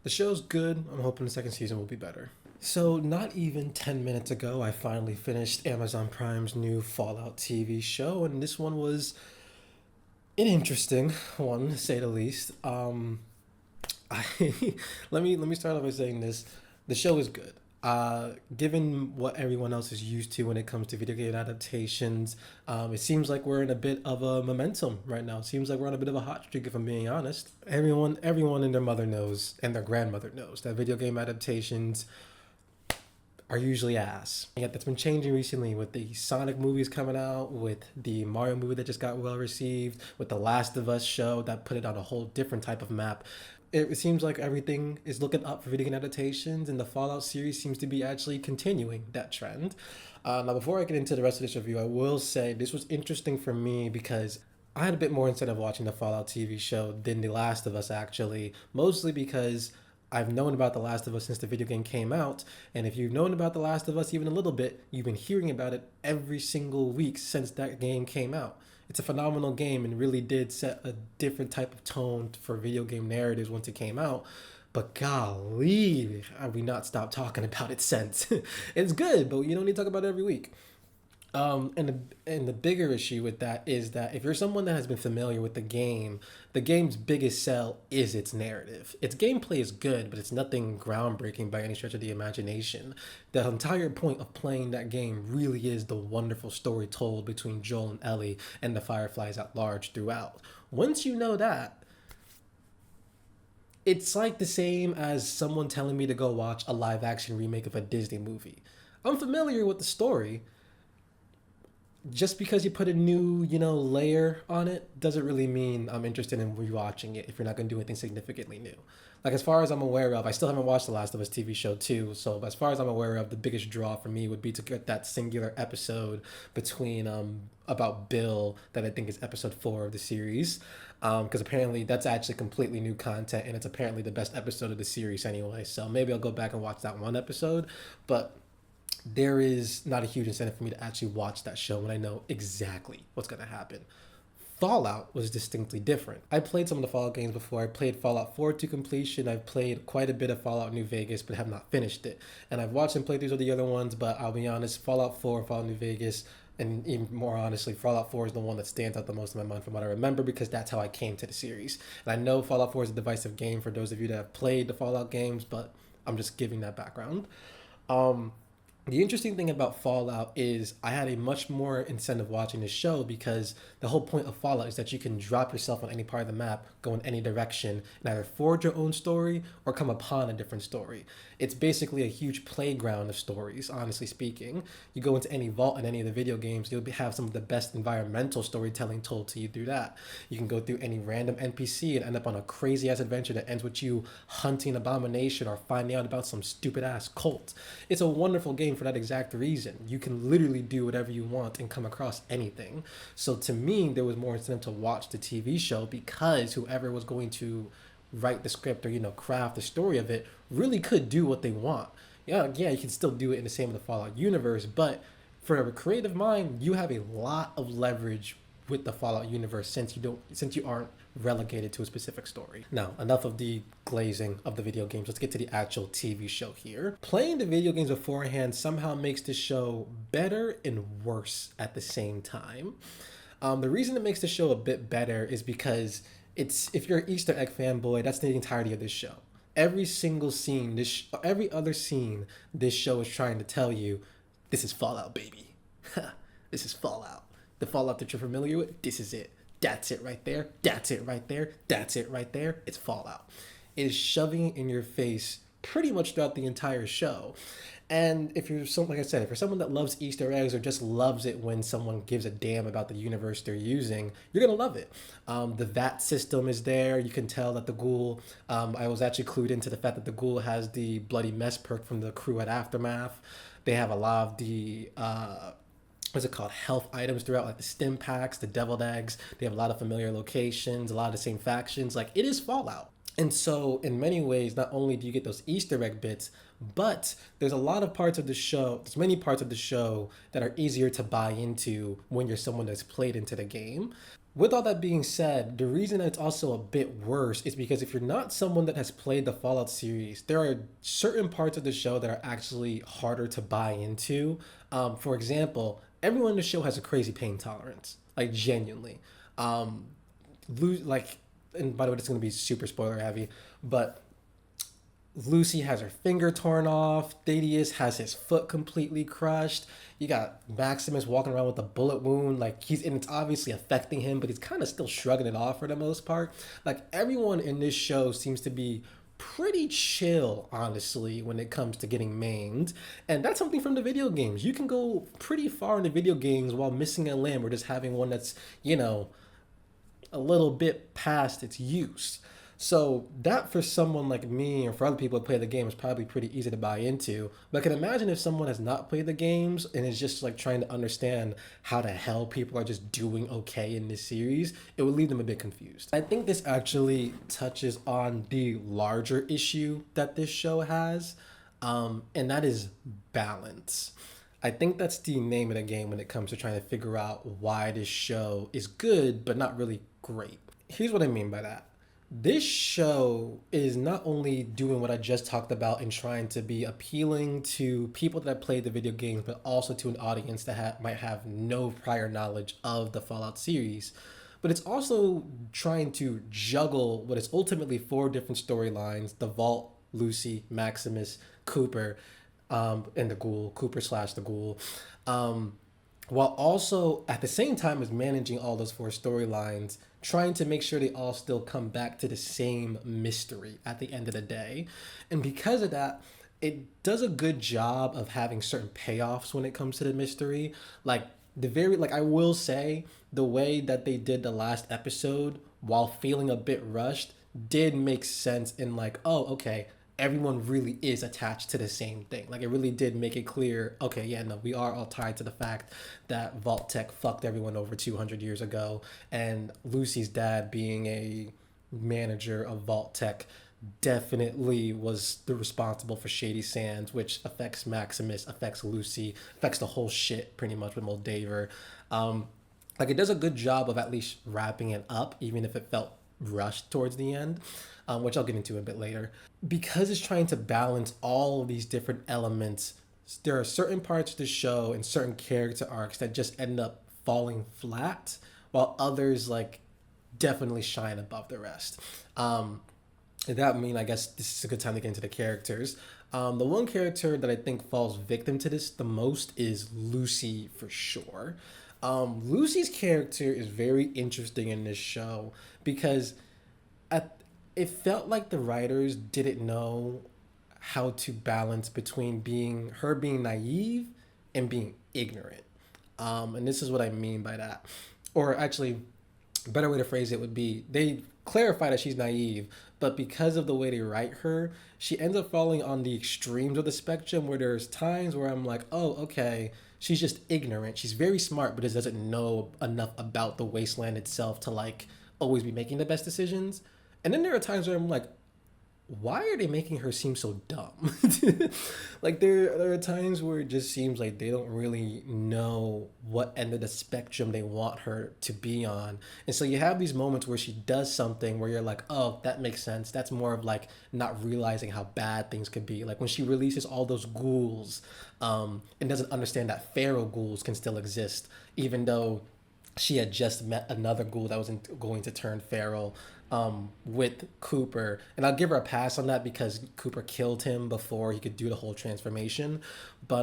The show's good. I'm hoping the second season will be better. So, not even 10 minutes ago, I finally finished Amazon Prime's new Fallout TV show, and this one was an interesting one, to say the least. I let me start off by saying this: the show is good. Given what everyone else is used to when it comes to video game adaptations, it seems like we're in a bit of a momentum right now. It seems like we're on a bit of a hot streak, if I'm being honest. Everyone and their mother knows, and their grandmother knows that video game adaptations are usually ass. And yet that's been changing recently with the Sonic movies coming out, with the Mario movie that just got well received, with the Last of Us show that put it on a whole different type of map. It seems like everything is looking up for video game adaptations, and the Fallout series seems to be actually continuing that trend. Now, before I get into the rest of this review, I will say this was interesting for me because I had a bit more instead of watching the Fallout TV show than The Last of Us, actually, mostly because I've known about The Last of Us since the video game came out, and if you've known about The Last of Us even a little bit, you've been hearing about it every single week since that game came out. It's a phenomenal game and really did set a different type of tone for video game narratives once it came out. But golly, have we not stopped talking about it since? It's good, but you don't need to talk about it every week. And the bigger issue with that is that if you're someone that has been familiar with the game's biggest sell is its narrative. Its gameplay is good, but it's nothing groundbreaking by any stretch of the imagination. The entire point of playing that game really is the wonderful story told between Joel and Ellie and the Fireflies at large throughout. Once you know that, it's like the same as someone telling me to go watch a live action remake of a Disney movie. I'm familiar with the story, just because you put a new, layer on it doesn't really mean I'm interested in rewatching it if you're not going to do anything significantly new. Like, as far as I'm aware of, I still haven't watched The Last of Us TV show too, so as far as I'm aware of, the biggest draw for me would be to get that singular episode between about Bill that I think is episode 4 of the series, because apparently that's actually completely new content and it's apparently the best episode of the series anyway, so maybe I'll go back and watch that one episode, but there is not a huge incentive for me to actually watch that show when I know exactly what's going to happen. Fallout was distinctly different. I played some of the Fallout games before. I played Fallout 4 to completion. I've played quite a bit of Fallout New Vegas, but have not finished it. And I've watched some playthroughs of the other ones, but I'll be honest, Fallout 4, Fallout New Vegas, and even more honestly, Fallout 4 is the one that stands out the most in my mind from what I remember because that's how I came to the series. And I know Fallout 4 is a divisive game for those of you that have played the Fallout games, but I'm just giving that background. The interesting thing about Fallout is I had a much more incentive watching this show because the whole point of Fallout is that you can drop yourself on any part of the map, go in any direction, and either forge your own story or come upon a different story. It's basically a huge playground of stories, honestly speaking. You go into any vault in any of the video games, you'll have some of the best environmental storytelling told to you through that. You can go through any random NPC and end up on a crazy ass adventure that ends with you hunting Abomination or finding out about some stupid ass cult. It's a wonderful game for that exact reason. You can literally do whatever you want and come across anything. So to me, there was more incentive to watch the TV show because whoever was going to write the script or craft the story of it really could do what they want. Yeah, you can still do it in the same with the Fallout universe, but for a creative mind, you have a lot of leverage with the Fallout universe since you aren't relegated to a specific story. Now, enough of the glazing of the video games. Let's get to the actual TV show here. Playing the video games beforehand somehow makes the show better and worse at the same time. The reason it makes the show a bit better is because if you're an Easter egg fanboy, that's the entirety of this show. Every single scene, every other scene, this show is trying to tell you, this is Fallout, baby. This is Fallout. The Fallout that you're familiar with, this is it. That's it right there. That's it right there. That's it right there. It's Fallout. It is shoving it in your face pretty much throughout the entire show. And if you're like I said, if you're someone that loves Easter eggs or just loves it when someone gives a damn about the universe they're using, you're gonna love it. The VAT system is there. You can tell that the Ghoul. I was actually clued into the fact that the Ghoul has the bloody mess perk from the crew at Aftermath. They have a lot of the what's it called, health items throughout, like the stim packs, the deviled eggs. They have a lot of familiar locations, a lot of the same factions. Like, it is Fallout. And so in many ways, not only do you get those Easter egg bits, but there's many parts of the show that are easier to buy into when you're someone that's played into the game. With all that being said, the reason it's also a bit worse is because if you're not someone that has played the Fallout series, there are certain parts of the show that are actually harder to buy into. For example, everyone in the show has a crazy pain tolerance, like genuinely. Um, like, and by the way, this is gonna be super spoiler heavy, but Lucy has her finger torn off. Thaddeus has his foot completely crushed. You got Maximus walking around with a bullet wound. Like and it's obviously affecting him, but he's kind of still shrugging it off for the most part. Like everyone in this show seems to be pretty chill, honestly, when it comes to getting maimed. And that's something from the video games. You can go pretty far in the video games while missing a limb or just having one that's, a little bit past its use. So that for someone like me or for other people that play the game is probably pretty easy to buy into. But I can imagine if someone has not played the games and is just like trying to understand how the hell people are just doing okay in this series, it would leave them a bit confused. I think this actually touches on the larger issue that this show has, and that is balance. I think that's the name of the game when it comes to trying to figure out why this show is good but not really great. Here's what I mean by that. This show is not only doing what I just talked about and trying to be appealing to people that have played the video games, but also to an audience that might have no prior knowledge of the Fallout series. But it's also trying to juggle what is ultimately four different storylines: the Vault, Lucy, Maximus, Cooper, and the Ghoul, Cooper slash the Ghoul. While also at the same time as managing all those four storylines, trying to make sure they all still come back to the same mystery at the end of the day. And because of that, it does a good job of having certain payoffs when it comes to the mystery. Like I will say, the way that they did the last episode while feeling a bit rushed did make sense in like, oh, okay, everyone really is attached to the same thing. Like it really did make it clear, okay, yeah, no, we are all tied to the fact that Vault Tech fucked everyone over 200 years ago, and Lucy's dad being a manager of Vault Tech definitely was the responsible for Shady Sands, which affects Maximus, affects Lucy, affects the whole shit pretty much with Moldaver. Like it does a good job of at least wrapping it up, even if it felt rushed towards the end, which I'll get into a bit later. Because it's trying to balance all of these different elements, there are certain parts of the show and certain character arcs that just end up falling flat, while others like definitely shine above the rest. That mean I guess this is a good time to get into the characters. The one character that I think falls victim to this the most is Lucy for sure. Lucy's character is very interesting in this show because it felt like the writers didn't know how to balance between being naive and being ignorant. And this is what I mean by that. Or actually, a better way to phrase it would be they clarify that she's naive, but because of the way they write her, she ends up falling on the extremes of the spectrum where there's times where I'm like, oh, okay, she's just ignorant. She's very smart, but just doesn't know enough about the wasteland itself to like always be making the best decisions. And then there are times where I'm like, why are they making her seem so dumb? Like there are times where it just seems like they don't really know what end of the spectrum they want her to be on. And so you have these moments where she does something where you're like, oh, that makes sense. That's more of like not realizing how bad things could be. Like when she releases all those ghouls, and doesn't understand that feral ghouls can still exist, even though she had just met another ghoul that was going to turn feral, with Cooper. And I'll give her a pass on that because Cooper killed him before he could do the whole transformation. But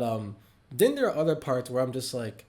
then there are other parts where I'm just like,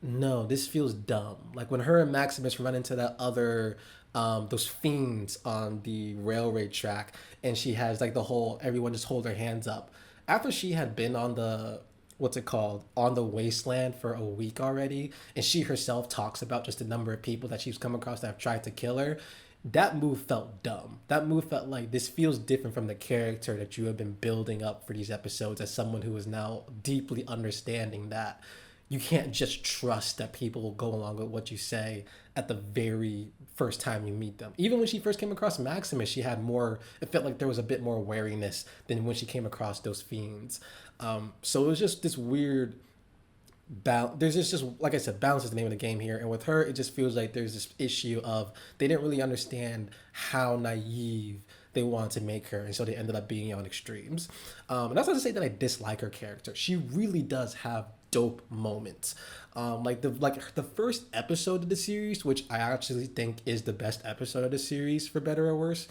no, this feels dumb. Like when her and Maximus run into that other, those fiends on the railway track, and she has like the whole, everyone just hold their hands up. After she had been on the, what's it called, on the wasteland for a week already, and she herself talks about just the number of people that she's come across that have tried to kill her, that move felt dumb. That move felt like this feels different from the character that you have been building up for these episodes as someone who is now deeply understanding that you can't just trust that people will go along with what you say at the very first time you meet them. Even when she first came across Maximus, she had more, it felt like there was a bit more wariness than when she came across those fiends. So it was just this weird there's just like I said, balance is the name of the game here. And with her, it just feels like there's this issue of they didn't really understand how naive they wanted to make her, and so they ended up being on extremes. And that's not to say that I dislike her character. She really does have dope moments. Like the first episode of the series, which I actually think is the best episode of the series, for better or worse.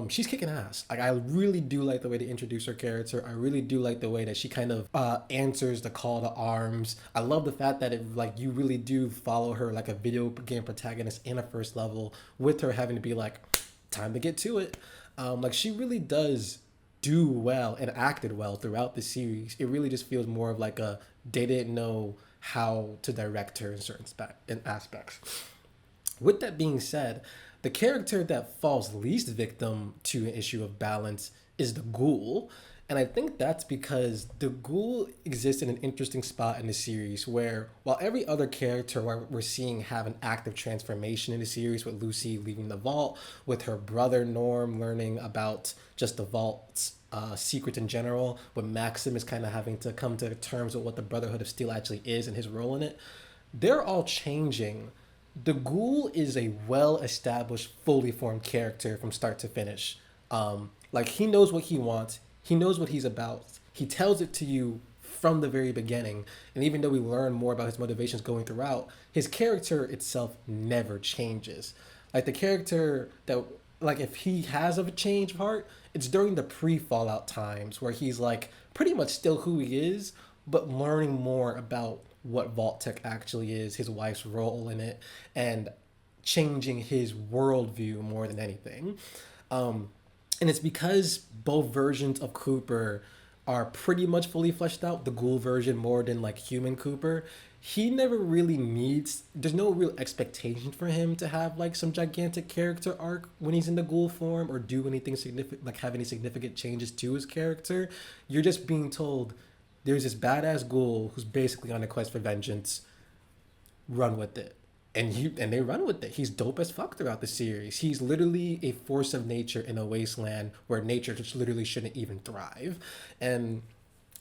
She's kicking ass. Like, I really do like the way they introduce her character. I really do like the way that she kind of answers the call to arms. I love the fact that it, like, you really do follow her like a video game protagonist in a first level, with her having to be like, time to get to it. Like, she really does do well and acted well throughout the series. It really just feels more of like a they didn't know how to direct her in certain aspects. With that being said, the character that falls least victim to an issue of balance is the Ghoul. And I think that's because the Ghoul exists in an interesting spot in the series where, while every other character we're seeing have an active transformation in the series, with Lucy leaving the vault, with her brother Norm learning about just the vault's secrets in general, with Maximus kind of having to come to terms with what the Brotherhood of Steel actually is and his role in it, they're all changing. The Ghoul is a well-established, fully formed character from start to finish. Like, he knows what he wants. He knows what he's about. He tells it to you from the very beginning. And even though we learn more about his motivations going throughout, his character itself never changes. Like, the character that, like, if he has a change of heart, it's during the pre-Fallout times where he's, like, pretty much still who he is, but learning more about what Vault Tech actually is, his wife's role in it, and changing his worldview more than anything. And it's because both versions of Cooper are pretty much fully fleshed out, the Ghoul version more than like human Cooper. He never really needs, there's no real expectation for him to have like some gigantic character arc when he's in the Ghoul form, or do anything significant, like have any significant changes to his character. You're just being told there's this badass Ghoul who's basically on a quest for vengeance. Run with it. And they run with it. He's dope as fuck throughout the series. He's literally a force of nature in a wasteland where nature just literally shouldn't even thrive. And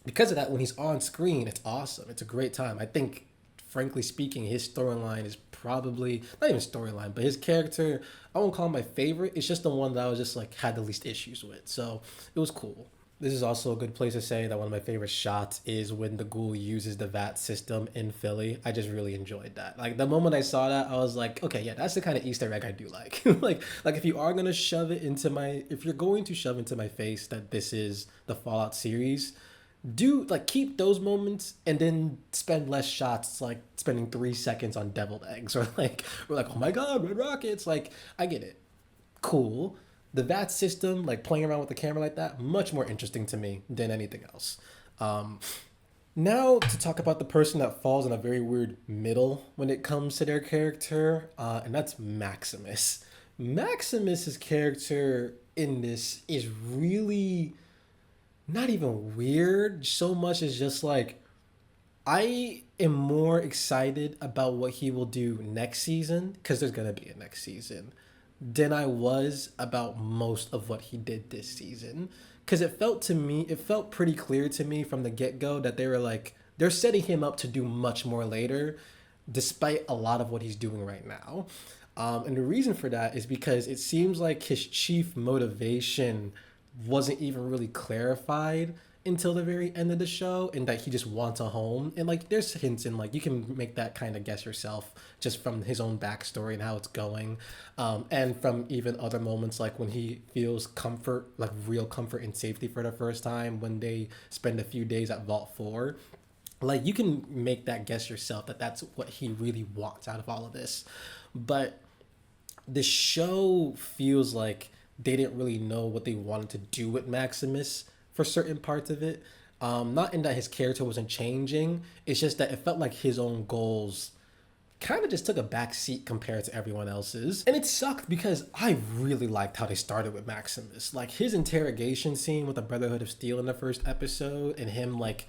because of that, when he's on screen, it's awesome. It's a great time. I think, frankly speaking, his storyline is probably not even storyline, but his character, I won't call him my favorite. It's just the one that I was just like had the least issues with. So it was cool. This is also a good place to say that one of my favorite shots is when the Ghoul uses the VAT system in Philly. I just really enjoyed that. Like, the moment I saw that, I was like, okay, yeah, that's the kind of Easter egg I do like. like if you are gonna shove it into my, if you're going to shove into my face that this is the Fallout series, do like keep those moments and then spend less shots, like spending 3 seconds on deviled eggs, or like we're like, oh my god, red rockets. Like, I get it, cool. The VAT system, like playing around with the camera like that, much more interesting to me than anything else. Now to talk about the person that falls in a very weird middle when it comes to their character, and that's Maximus. Maximus's character in this is really not even weird so much as just like, I am more excited about what he will do next season, because there's gonna be a next season, than I was about most of what he did this season. Because it felt pretty clear to me from the get-go that they were like, they're setting him up to do much more later, despite a lot of what he's doing right now. And the reason for that is because it seems like his chief motivation wasn't even really clarified until the very end of the show, and that he just wants a home. And like, there's hints, and like you can make that kind of guess yourself just from his own backstory and how it's going, and from even other moments like when he feels comfort, like real comfort and safety for the first time when they spend a few days at Vault 4. Like, you can make that guess yourself that that's what he really wants out of all of this. But the show feels like they didn't really know what they wanted to do with Maximus for certain parts of it. Not in that his character wasn't changing, it's just that it felt like his own goals kind of just took a back seat compared to everyone else's. And it sucked because I really liked how they started with Maximus. Like, his interrogation scene with the Brotherhood of Steel in the first episode, and him like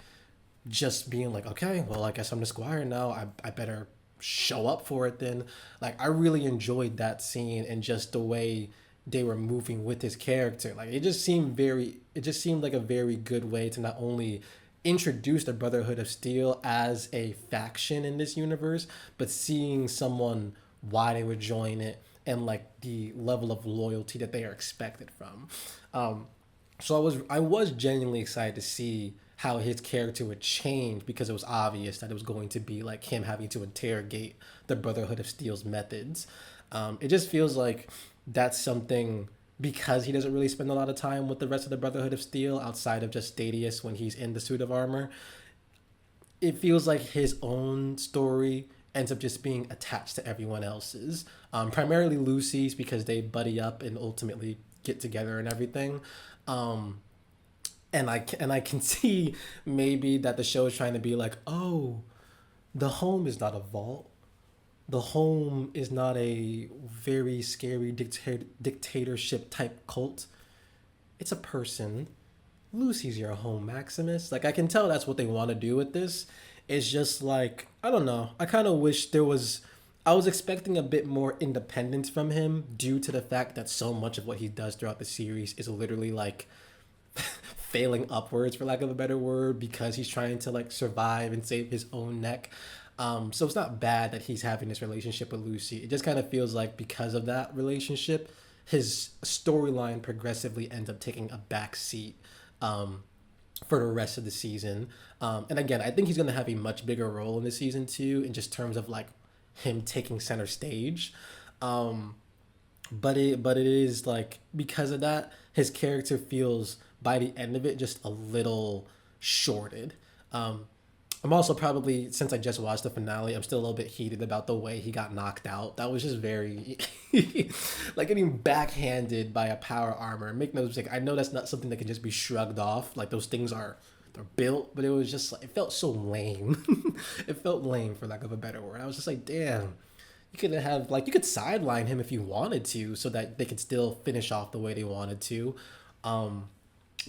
just being like, okay, well, I guess I'm the squire now. I better show up for it then. Like, I really enjoyed that scene, and just the way they were moving with his character. Like, it just seemed like a very good way to not only introduce the Brotherhood of Steel as a faction in this universe, but seeing someone why they would join it and like the level of loyalty that they are expected from. Um, so I was genuinely excited to see how his character would change because it was obvious that it was going to be like him having to interrogate the Brotherhood of Steel's methods. It just feels like that's something because he doesn't really spend a lot of time with the rest of the Brotherhood of Steel outside of just Stadius when he's in the suit of armor. It feels like his own story ends up just being attached to everyone else's. Primarily Lucy's because they buddy up and ultimately get together and everything. Um, and I can see maybe that the show is trying to be like, oh, the home is not a vault. The home is not a very scary dictatorship type cult. It's a person. Lucy's your home, Maximus. Like I can tell that's what they want to do with this. It's just like I don't know. I kind of wish there was. I was expecting a bit more independence from him due to the fact that so much of what he does throughout the series is literally like failing upwards for lack of a better word because he's trying to like survive and save his own neck. So it's not bad that he's having this relationship with Lucy. It just kind of feels like because of that relationship, his storyline progressively ends up taking a back seat um, for the rest of the season. And again, I think he's going to have a much bigger role in the season two in just terms of like him taking center stage. Um, but it is like because of that, his character feels by the end of it just a little shorted. Um, I'm also probably since I just watched the finale, I'm still a little bit heated about the way he got knocked out. That was just very like getting backhanded by a power armor. Make no mistake, I know that's not something that can just be shrugged off. Like those things are they're built, but it was just like it felt so lame. It felt lame for lack of a better word. I was just like, damn, you could have like you could sideline him if you wanted to, so that they could still finish off the way they wanted to. Um,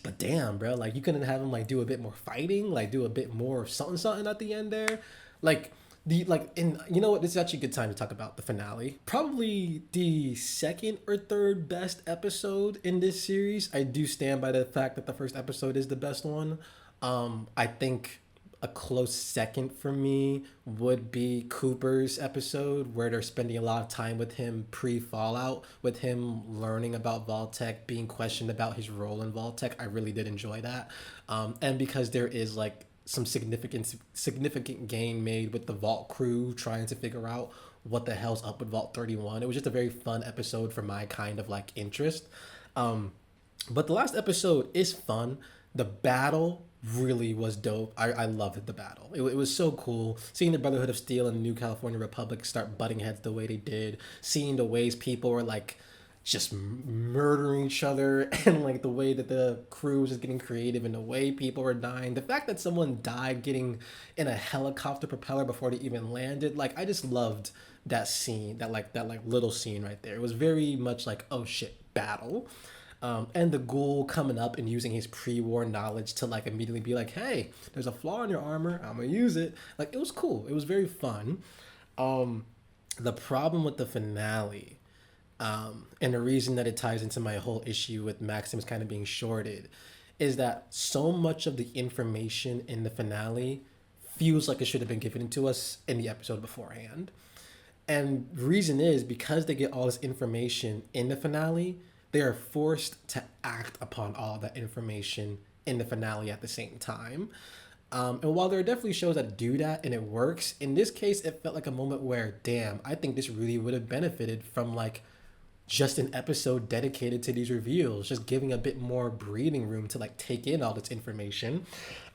but damn, bro, like you couldn't have him like do a bit more fighting, like do a bit more of something something at the end there, like the like. And you know what? This is actually a good time to talk about the finale. Probably the second or third best episode in this series. I do stand by the fact that the first episode is the best one. I think a close second for me would be Cooper's episode where they're spending a lot of time with him pre Fallout, with him learning about Vault-Tec, being questioned about his role in Vault-Tec. I really did enjoy that. And because there is like some significant gain made with the Vault crew trying to figure out what the hell's up with Vault 31. It was just a very fun episode for my kind of like interest. Um, but the last episode is fun. The battle really was dope. I loved the battle. It was so cool. Seeing the Brotherhood of Steel and the New California Republic start butting heads the way they did. Seeing the ways people were like just murdering each other and like the way that the crew was just getting creative and the way people were dying. The fact that someone died getting in a helicopter propeller before they even landed. Like I just loved that scene, that little scene right there. It was very much like, oh shit, battle. And the ghoul coming up and using his pre-war knowledge to like immediately be like, hey, there's a flaw in your armor, I'm gonna use it. Like it was cool, it was very fun. um the problem with the finale, and the reason that it ties into my whole issue with Maximus kind of being shorted, is that so much of the information in the finale feels like it should have been given to us in the episode beforehand. And the reason is because they get all this information in the finale, they are forced to act upon all that information in the finale at the same time. And while there are definitely shows that do that and it works, in this case, it felt like a moment where, damn, I think this really would have benefited from like just an episode dedicated to these reveals, just giving a bit more breathing room to like take in all this information.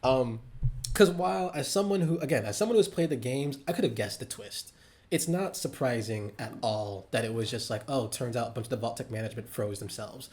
Because while as someone who's played the games, I could have guessed the twist. It's not surprising at all that it was just like, oh, turns out a bunch of the Vault-Tec management froze themselves.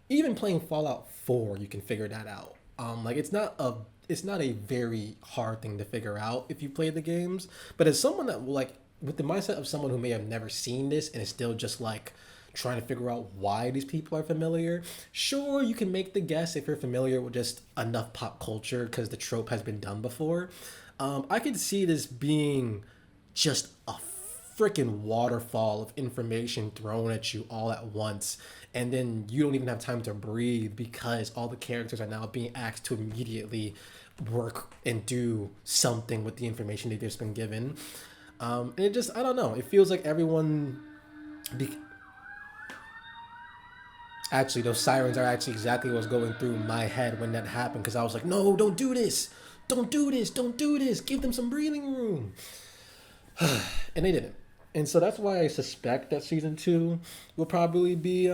Even playing Fallout 4, you can figure that out. Like it's not a very hard thing to figure out if you play the games. But as someone that like with the mindset of someone who may have never seen this and is still just like trying to figure out why these people are familiar, sure, you can make the guess if you're familiar with just enough pop culture because the trope has been done before. I could see this being just a freaking waterfall of information thrown at you all at once. and then you don't even have time to breathe because all the characters are now being asked to immediately work and do something with the information they've just been given. And it just, I don't know, it feels like everyone be- actually, those sirens are actually exactly what was going through my head when that happened, because I was like, no, don't do this, don't do this, don't do this, give them some breathing room. And they didn't. And so that's why I suspect that season two will probably be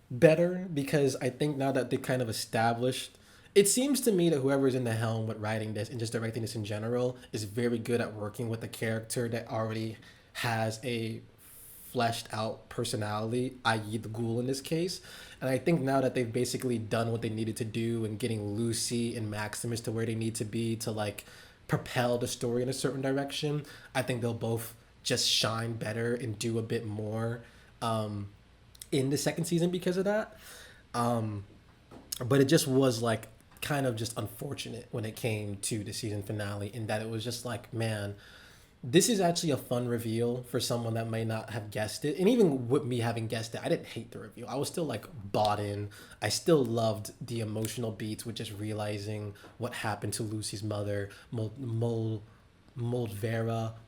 better, because I think now that they kind of established, it seems to me that whoever's in the helm with writing this and just directing this in general is very good at working with a character that already has a fleshed out personality, i.e., the ghoul in this case. And I think now that they've basically done what they needed to do and getting Lucy and Maximus to where they need to be to like propel the story in a certain direction, I think they'll both just shine better and do a bit more in the second season because of that. Um, but it just was like kind of just unfortunate when it came to the season finale, in that it was just like, man, this is actually a fun reveal for someone that may not have guessed it. And even with me having guessed it, I didn't hate the reveal. I was still like bought in. I still loved the emotional beats with just realizing what happened to Lucy's mother, Moldvera,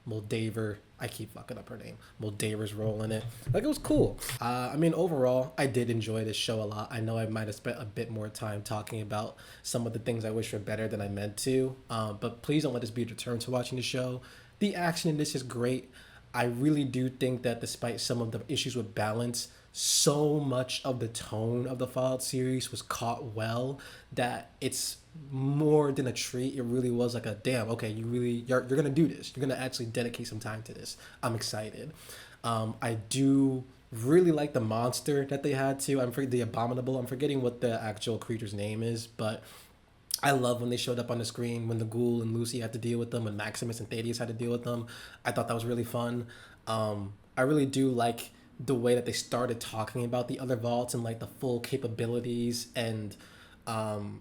Moldaver. I keep fucking up her name. Moldaver's role in it. Like, it was cool. I mean, overall, I did enjoy this show a lot. I know I might have spent a bit more time talking about some of the things I wish were better than I meant to. But please don't let this be a deterrent to watching the show. The action in this is great. I really do think that despite some of the issues with balance, so much of the tone of the Fallout series was caught well that it's more than a treat. It really was like a damn, okay, you're gonna do this. You're gonna actually dedicate some time to this. I'm excited. I do really like the monster that they had too. The abominable. I'm forgetting what the actual creature's name is, but I love when they showed up on the screen, when the ghoul and Lucy had to deal with them, when Maximus and Thaddeus had to deal with them. I thought that was really fun. I really do like the way that they started talking about the other vaults and like the full capabilities and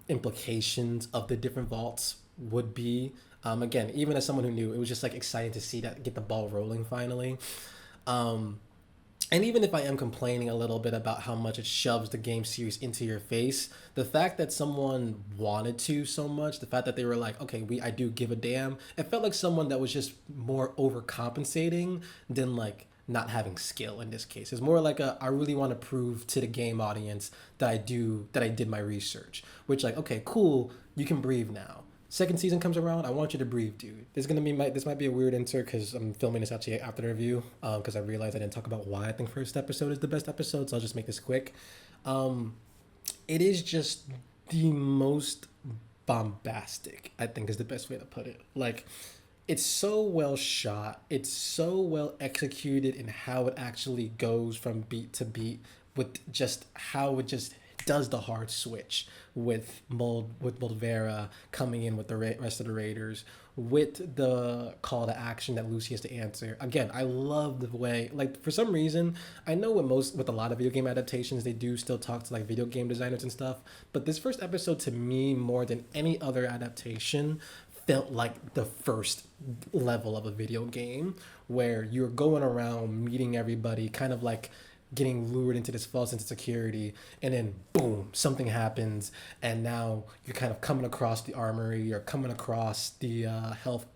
implications of the different vaults would be. Again, even as someone who knew, it was just like exciting to see that get the ball rolling finally. Um, and even if I am complaining a little bit about how much it shoves the game series into your face, the fact that someone wanted to so much, the fact that they were like, okay, I do give a damn, it felt like someone that was just more overcompensating than like not having skill in this case. It's more like I really want to prove to the game audience that I did my research, which like, okay, cool, you can breathe now. Second season comes around, I want you to breathe, dude. This might be a weird insert because I'm filming this actually after the review, because I realized I didn't talk about why I think first episode is the best episode, so I'll just make this quick. Um, it is just the most bombastic, I think is the best way to put it. Like, it's so well shot, it's so well executed in how it actually goes from beat to beat, with just how it just does the hard switch with Moldvera coming in with the rest of the Raiders, with the call to action that Lucy has to answer. Again, I love the way, like, for some reason, I know with a lot of video game adaptations, they do still talk to like video game designers and stuff, but this first episode to me, more than any other adaptation, felt like the first level of a video game, where you're going around meeting everybody, kind of like getting lured into this false sense of security, and then boom, something happens, and now you're kind of coming across the armory, you're coming across the health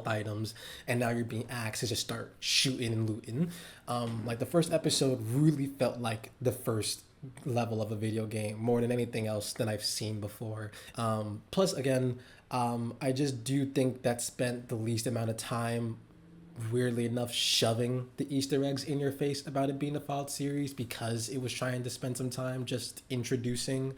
items, and now you're being asked to just start shooting and looting. Like, the first episode really felt like the first level of a video game more than anything else that I've seen before. Plus, again, I just do think that spent the least amount of time, weirdly enough, shoving the Easter eggs in your face about it being a Fallout series, because it was trying to spend some time just introducing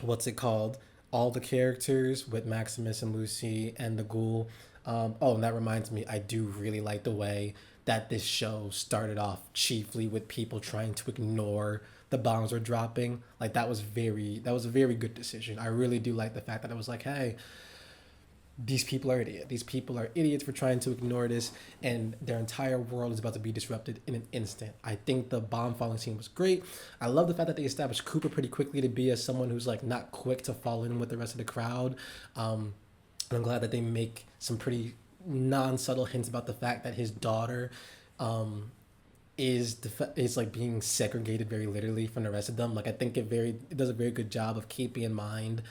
what's it called, all the characters with Maximus and Lucy and the ghoul. And that reminds me, I do really like the way that this show started off chiefly with people trying to ignore the bombs were dropping. Like, that was a very good decision. I really do like the fact that it was like, hey, these people are idiots. These people are idiots for trying to ignore this, and their entire world is about to be disrupted in an instant. I think the bomb falling scene was great. I love the fact that they established Cooper pretty quickly to be as someone who's like not quick to fall in with the rest of the crowd. And I'm glad that they make some pretty non-subtle hints about the fact that his daughter is like being segregated very literally from the rest of them. Like I think it does a very good job of keeping in mind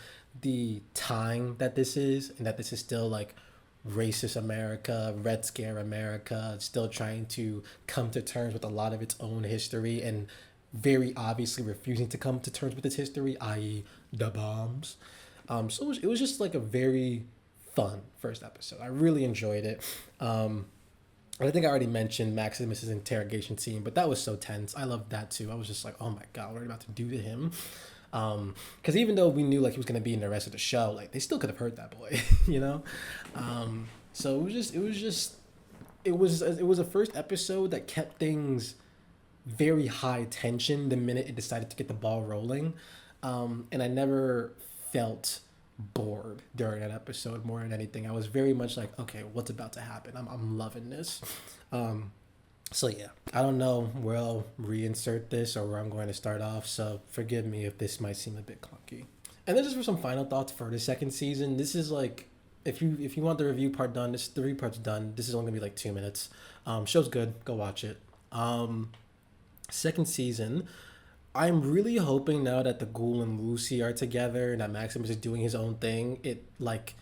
the time that this is, and that this is still like racist America, Red Scare America, still trying to come to terms with a lot of its own history, and very obviously refusing to come to terms with its history, i.e., the bombs. So it was just like a very fun first episode. I really enjoyed it. I think I already mentioned Maximus's interrogation scene, but that was so tense. I loved that too. I was just like, oh my god, what are they about to do to him? Because even though we knew like he was gonna be in the rest of the show, like they still could have hurt that boy, you know. So it was a first episode that kept things very high tension the minute it decided to get the ball rolling, and I never felt bored during that episode more than anything. I was very much like, okay, what's about to happen? I'm loving this. So yeah, I don't know where I'll reinsert this or where I'm going to start off. So forgive me if this might seem a bit clunky. And then just for some final thoughts for the second season, this is like, if you want the review part done, this 3 parts done. This is only gonna be like 2 minutes. Show's good. Go watch it. Second season, I'm really hoping now that the Ghoul and Lucy are together and that Maximus is doing his own thing, it like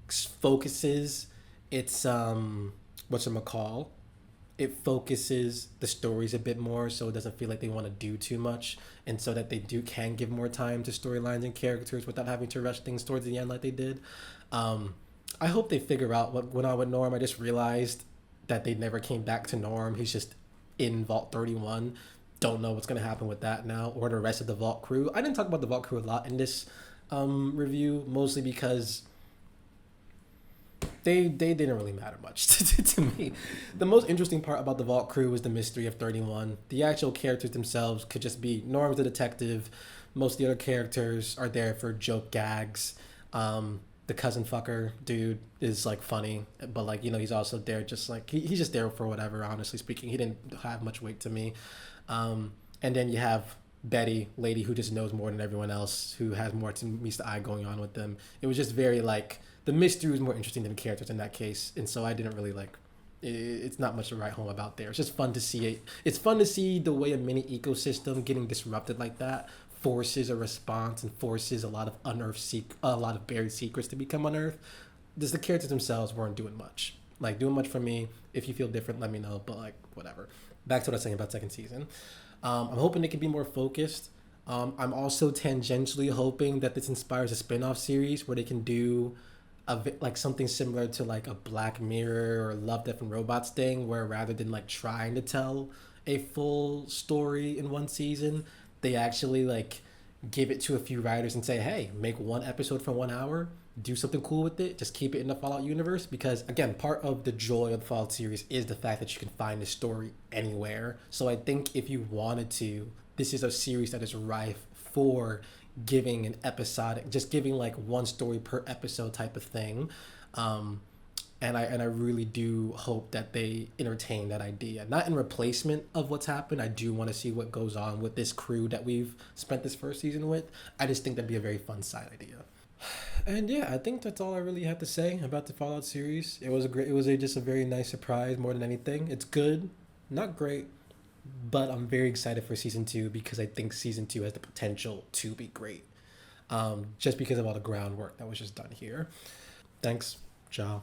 focuses its whatchamacall, it focuses the stories a bit more, so it doesn't feel like they want to do too much, and so that they can give more time to storylines and characters without having to rush things towards the end like they did. I hope they figure out what went on with Norm. I just realized that they never came back to Norm. He's just in Vault 31. Don't know what's going to happen with that now, or the rest of the Vault crew. I didn't talk about the Vault crew a lot in this review, mostly because they didn't really matter much to me. The most interesting part about the Vault crew was the mystery of 31. The actual characters themselves could just be Norm's the detective. Most of the other characters are there for joke gags. The cousin fucker dude is like funny, but like, you know, he's also there just like he's just there for whatever. Honestly speaking, he didn't have much weight to me. And then you have Betty, lady who just knows more than everyone else, who has more to meets the eye going on with them. It was just very like the mystery was more interesting than the characters in that case, and so I didn't really like. It's not much to write home about there. It's just fun to see it. It's fun to see the way a mini ecosystem getting disrupted like that forces a response and forces a lot of a lot of buried secrets to become unearthed. Just the characters themselves weren't doing much. Like doing much for me. If you feel different, let me know. But like whatever. Back to what I was saying about second season. I'm hoping it can be more focused. I'm also tangentially hoping that this inspires a spin-off series where they can do like something similar to like a Black Mirror or Love, Death and Robots thing, where rather than like trying to tell a full story in one season, they actually like give it to a few writers and say, hey, make one episode for 1 hour, do something cool with it, just keep it in the Fallout universe. Because again, part of the joy of the Fallout series is the fact that you can find a story anywhere. So I think if you wanted to, this is a series that is rife for giving an episodic, just giving like one story per episode type of thing. And I really do hope that they entertain that idea. Not in replacement of what's happened. I do want to see what goes on with this crew that we've spent this first season with. I just think that'd be a very fun side idea. And yeah, I think that's all I really have to say about the Fallout series. Just a very nice surprise more than anything. It's good, not great, but I'm very excited for season 2 because I think season 2 has the potential to be great. Just because of all the groundwork that was just done here. Thanks. Ciao.